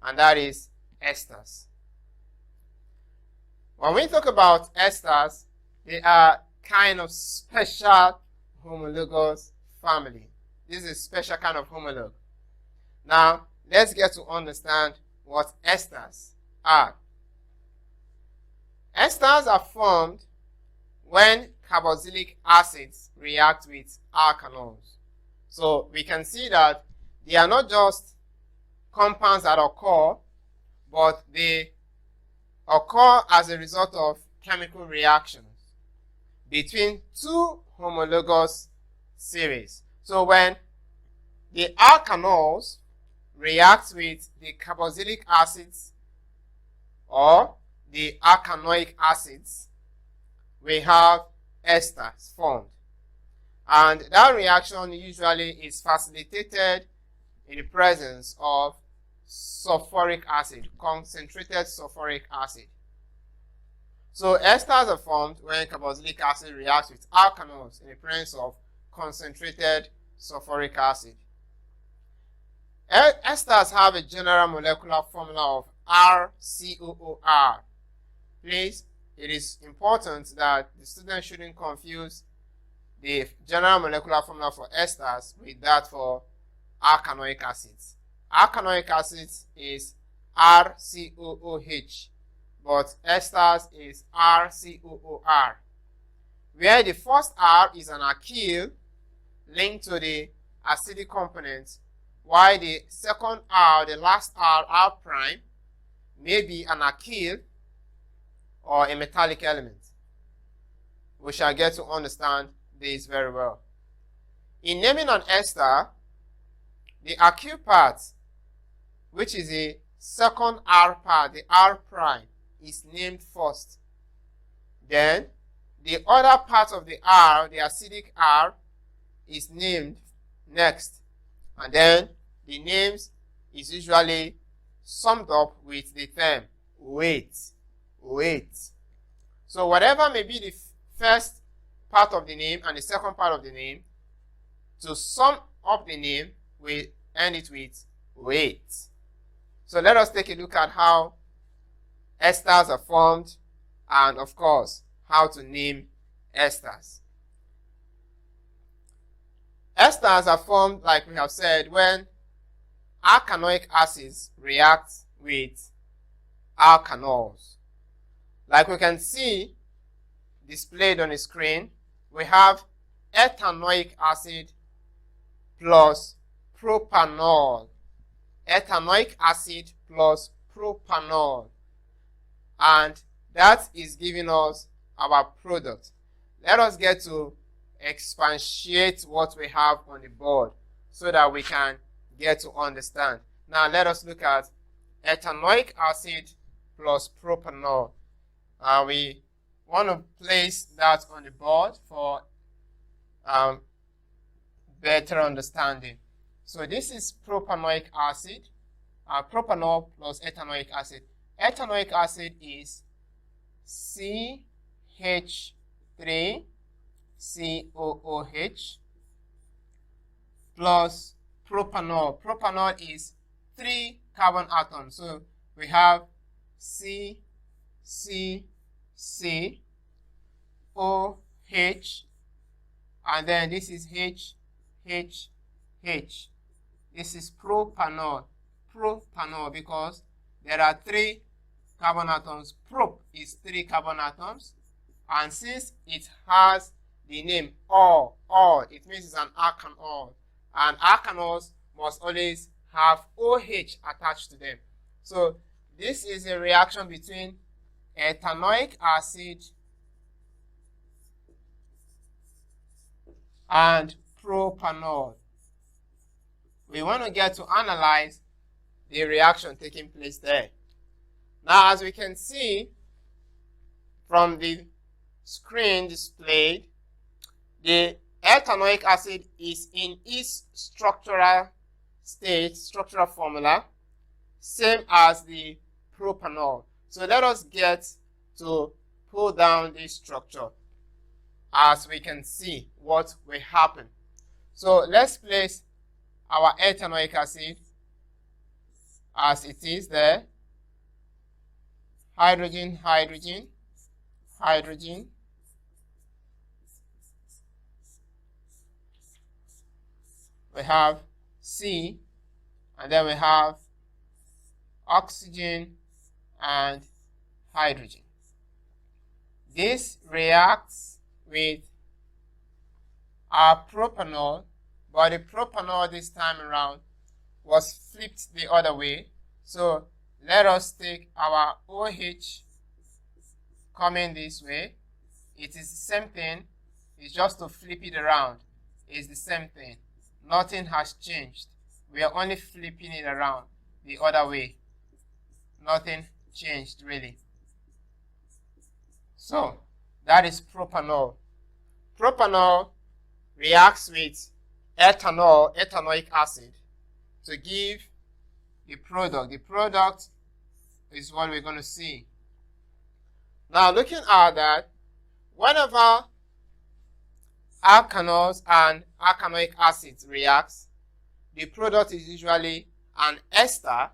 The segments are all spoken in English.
and that is esters. When we talk about esters, they are kind of special homologous family. This is a special kind of homolog. Now, let's get to understand what esters are. Esters are formed when carboxylic acids react with alkanols. So we can see that they are not just compounds that occur, but they occur as a result of chemical reactions between two homologous series. So when the alkanols react with the carboxylic acids or the alkanoic acids, we have esters formed. And that reaction usually is facilitated in the presence of sulfuric acid, concentrated sulfuric acid. So esters are formed when carboxylic acid reacts with alkanols in the presence of concentrated sulfuric acid. Esters have a general molecular formula of RCOOR. Please, it is important that the student shouldn't confuse the general molecular formula for esters with that for alkanoic acids. Alkanoic acids is RCOOH, but esters is RCOOR, where the first R is an alkyl linked to the acidic component, while the second R, the last R, R prime, may be an alkyl or a metallic element. We shall get to understand this very well. In naming an ester, the alkyl part, which is the second R part, the R prime, is named first. Then the other part of the R, the acidic R, is named next. And then the names is usually summed up with the term weight. So whatever may be the first part of the name and the second part of the name, to sum up the name, we end it with weight. So let us take a look at how esters are formed and, of course, how to name esters. Esters are formed, like we have said, when alkanoic acids react with alkanols. Like we can see displayed on the screen, we have ethanoic acid plus propanol. Ethanoic acid plus propanol. And that is giving us our product. Let us get to expatiate what we have on the board so that we can get to understand. Now let us look at ethanoic acid plus propanol. We want to place that on the board for better understanding. So this is propanoic acid, propanol plus ethanoic acid. Ethanoic acid is CH3COOH plus propanol. Propanol is 3 carbon atoms. So we have CCCOH, and then this is HHH. This is propanol. Propanol because there are 3 carbon atoms. Prop is 3 carbon atoms, and since it has the name ol, it means it's an alkanol, and alkanols must always have OH attached to them. So this is a reaction between ethanoic acid and propanol. We want to get to analyze the reaction taking place there. Now, as we can see from the screen displayed, the ethanoic acid is in its structural state, structural formula, same as the propanol. So let us get to pull down this structure as we can see what will happen. So let's place our ethanoic acid as it is there. Hydrogen, hydrogen, hydrogen. We have C, and then we have oxygen and hydrogen. This reacts with our propanol, but the propanol this time around was flipped the other way. So let us take our OH coming this way. It is the same thing. It's just to flip it around. It's the same thing. Nothing has changed. We are only flipping it around the other way. Nothing changed really. So that is propanol. Propanol reacts with ethanol, ethanoic acid, to give the product. The product is what we're going to see. Now, looking at that, whenever alkanols and alkanoic acids reacts, the product is usually an ester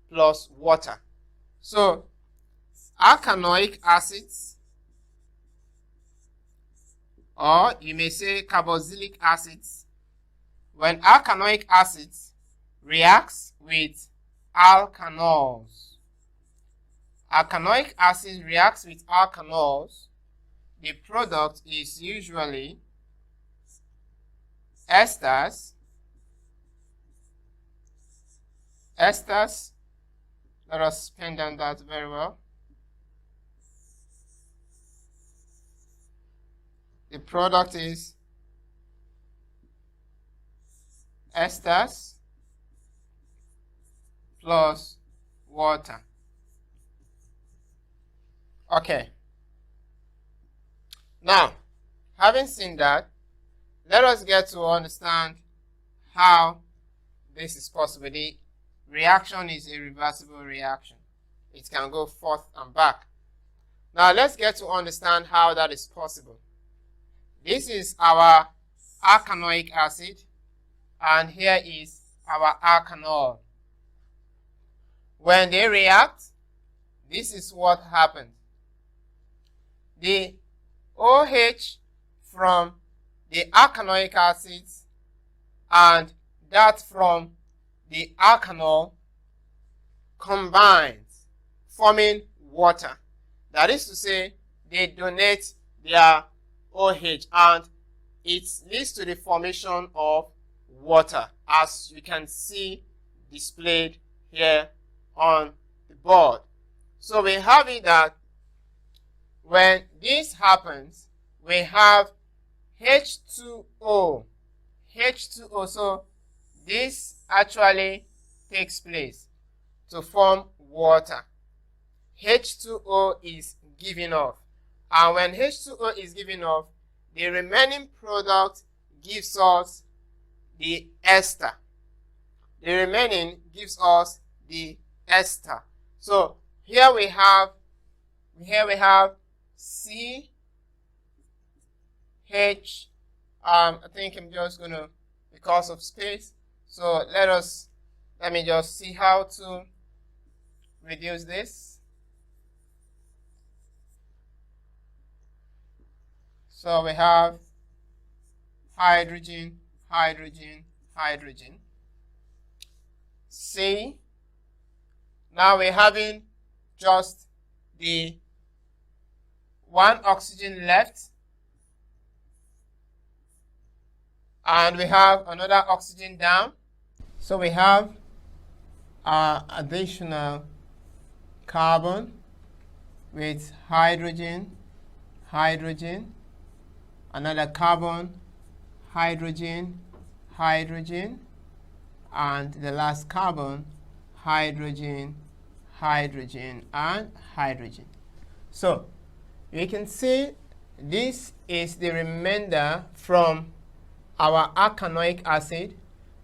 plus water. So, alkanoic acids, or you may say carboxylic acids, when alkanoic acids reacts with alkanols, alkanoic acid reacts with alkanols, the product is usually esters. Esters, let us pen down that very well. The product is esters plus water. Okay. Now, having seen that, let us get to understand how this is possible. The reaction is a reversible reaction. It can go forth and back. Now, let's get to understand how that is possible. This is our alkanoic acid, and here is our alkanol. When they react, this is what happens. The OH from the alkanoic acids and that from the alkanol combines, forming water. That is to say, they donate their OH, and it leads to the formation of water, as you can see displayed here on the board. So we have it that when this happens, we have H2O. H2O. So this actually takes place to form water. H2O is given off. And when H2O is given off, the remaining product gives us the ester. The remaining gives us the ester. So here we have C H. I think I'm just gonna, because of space. So let me just see how to reduce this. So we have hydrogen, hydrogen, hydrogen. C. Now we're having just the one oxygen left, and we have another oxygen down. So we have additional carbon with hydrogen, hydrogen, another carbon, hydrogen, hydrogen, and the last carbon, hydrogen, hydrogen, and hydrogen. So you can see this is the remainder from our alkanoic acid,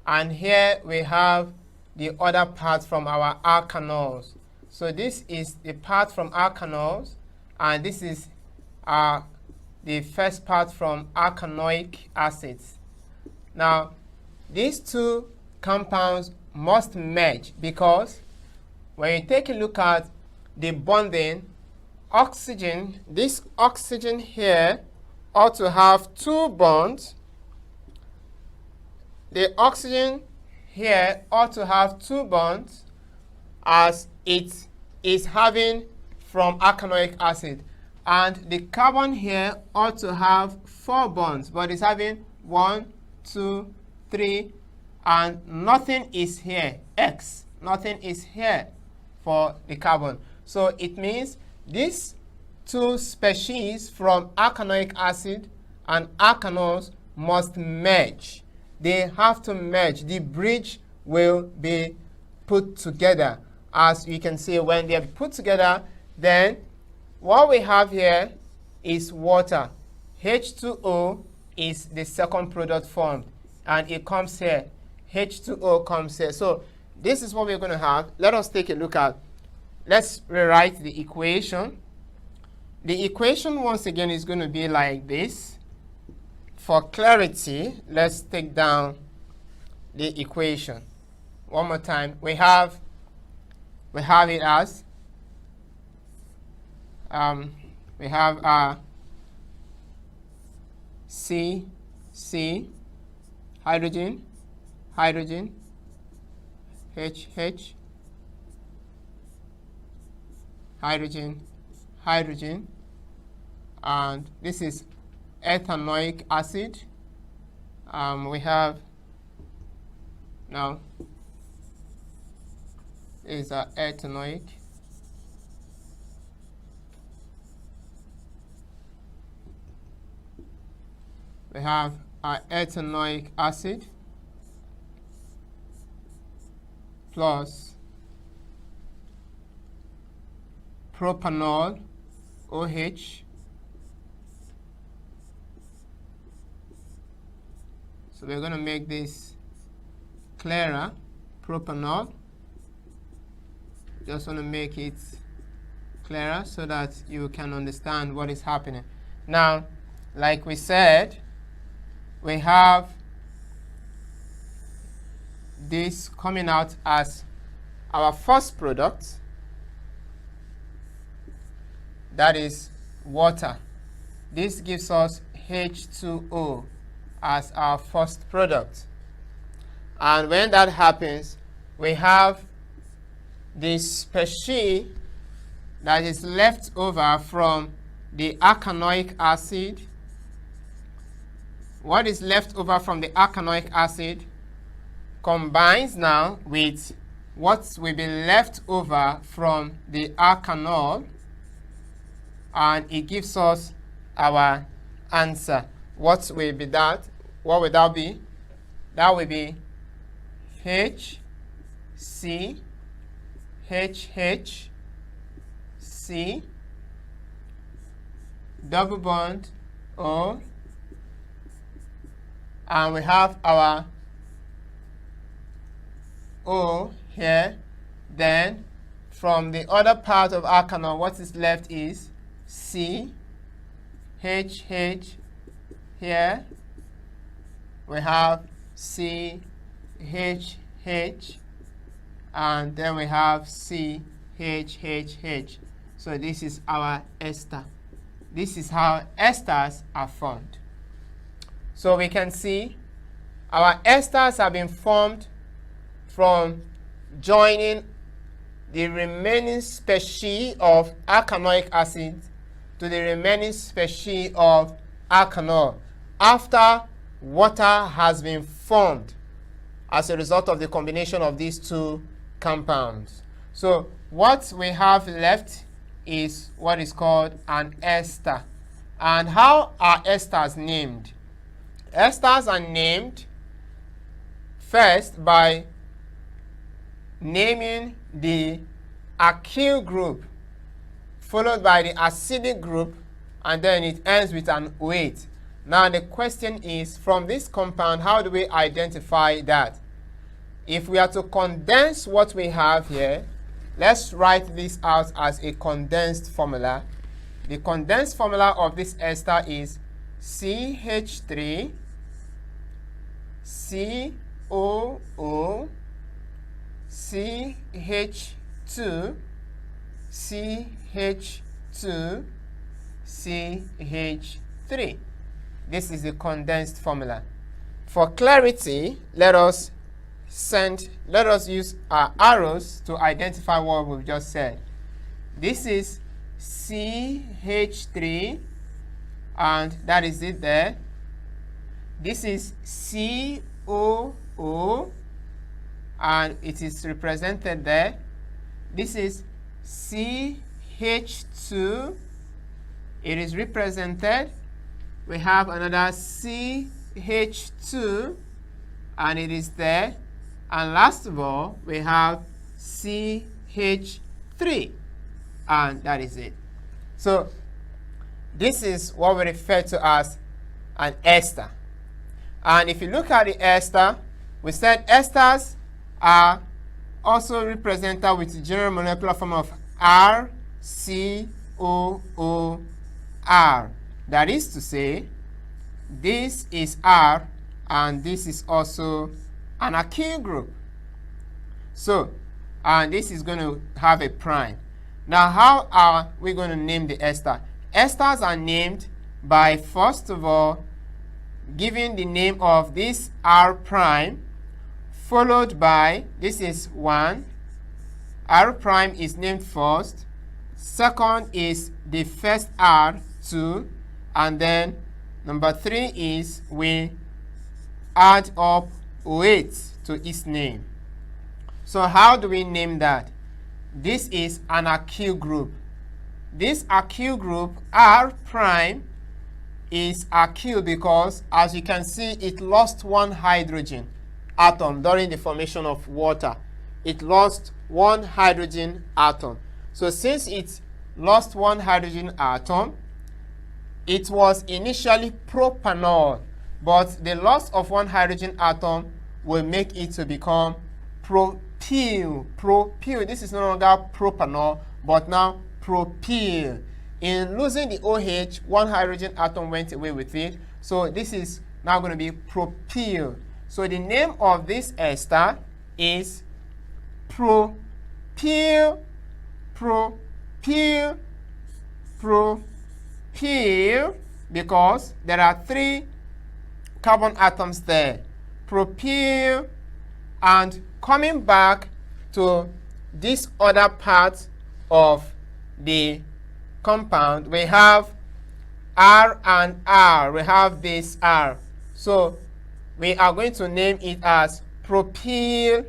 and here we have the other part from our alkanols. So this is the part from alkanols, and this is the first part from alkanoic acids. Now, these two compounds must merge, because when you take a look at the bonding, oxygen, this oxygen here ought to have two bonds. The oxygen here ought to have two bonds as it is having from arachidonic acid. And the carbon here ought to have four bonds, but it's having 1, 2, 3, and nothing is here, X. Nothing is here for the carbon. So it means these two species from arachidonic acid and arachidons must merge. They have to merge. The bridge will be put together. As you can see, when they are put together, then what we have here is water. H2O is the second product formed, and it comes here. H2O comes here. So this is what we're going to have. Let us take a look at. Let's rewrite the equation. The equation, once again, is going to be like this. For clarity, let's take down the equation. One more time. We have it as we have C, hydrogen, H, hydrogen, and this is ethanoic acid. We have now is ethanoic. We have ethanoic acid plus propanol, OH. So we're going to make this clearer, propanol. Just want to make it clearer so that you can understand what is happening. Now, like we said, we have this coming out as our first product, that is water. This gives us H2O as our first product. And when that happens, we have this species that is left over from the arachidonic acid. What is left over from the arachidonic acid combines now with what will be left over from the arachanol, and it gives us our answer. What will be that? What will that be? That will be H, C, H, C, double bond O, and we have our O here. Then from the other part of arachanol, what is left is C, H here. We have C, H, and then we have C, H. So this is our ester. This is how esters are formed. So we can see our esters have been formed from joining the remaining species of arachidonic acid to the remaining species of arachanol after water has been formed as a result of the combination of these two compounds. So what we have left is what is called an ester. And how are esters named? Esters are named first by naming the alkyl group, followed by the acidic group, and then it ends with an OH. Now the question is, from this compound, how do we identify that? If we are to condense what we have here, let's write this out as a condensed formula. The condensed formula of this ester is CH3 COO CH2, CH2, CH3. This is the condensed formula. For clarity, let us use our arrows to identify what we've just said. This is CH3, and that is it there. This is COO, and it is represented there. This is CH2, it is represented. We have another CH2, and it is there. And last of all, we have CH3, and that is it. So this is what we refer to as an ester. And if you look at the ester, we said esters are also represented with the general molecular form of RCOOR. That is to say, this is R, and this is also an alkyl group. So, and this is going to have a prime. Now, how are we going to name the ester? Esters are named by, first of all, giving the name of this R prime, followed by, this is 1. R prime is named first. Second is the first R, 2. And then number 3 is we add up weight to its name. So how do we name that? This is an alkyl group. This alkyl group, R prime, is alkyl because, as you can see, it lost one hydrogen atom during the formation of water. It lost one hydrogen atom. So since it lost one hydrogen atom, it was initially propanol, but the loss of one hydrogen atom will make it to become propyl. Propyl, this is no longer propanol, but now propyl. In losing the OH, one hydrogen atom went away with it, so this is now going to be propyl. So the name of this ester is propyl, propyl, propyl, because there are 3 carbon atoms there. Propyl. And coming back to this other part of the compound, we have R and R. We have this R. So we are going to name it as propyl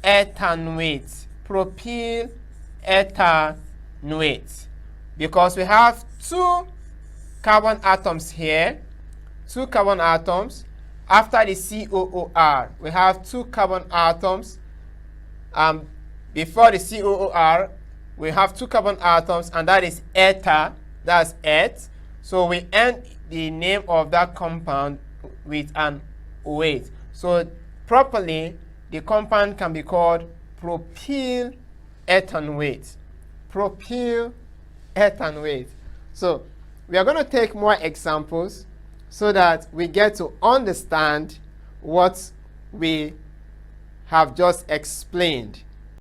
ethanoate. Propyl ethanoate. Because we have 2 carbon atoms here. 2 carbon atoms. After the COOR, we have 2 carbon atoms. Before the COOR, we have 2 carbon atoms, and that is ether. That's eth. So we end the name of that compound with an OH. So properly, the compound can be called propyl ethanoate. Propyl ethanoate. So we are going to take more examples so that we get to understand what we have just explained.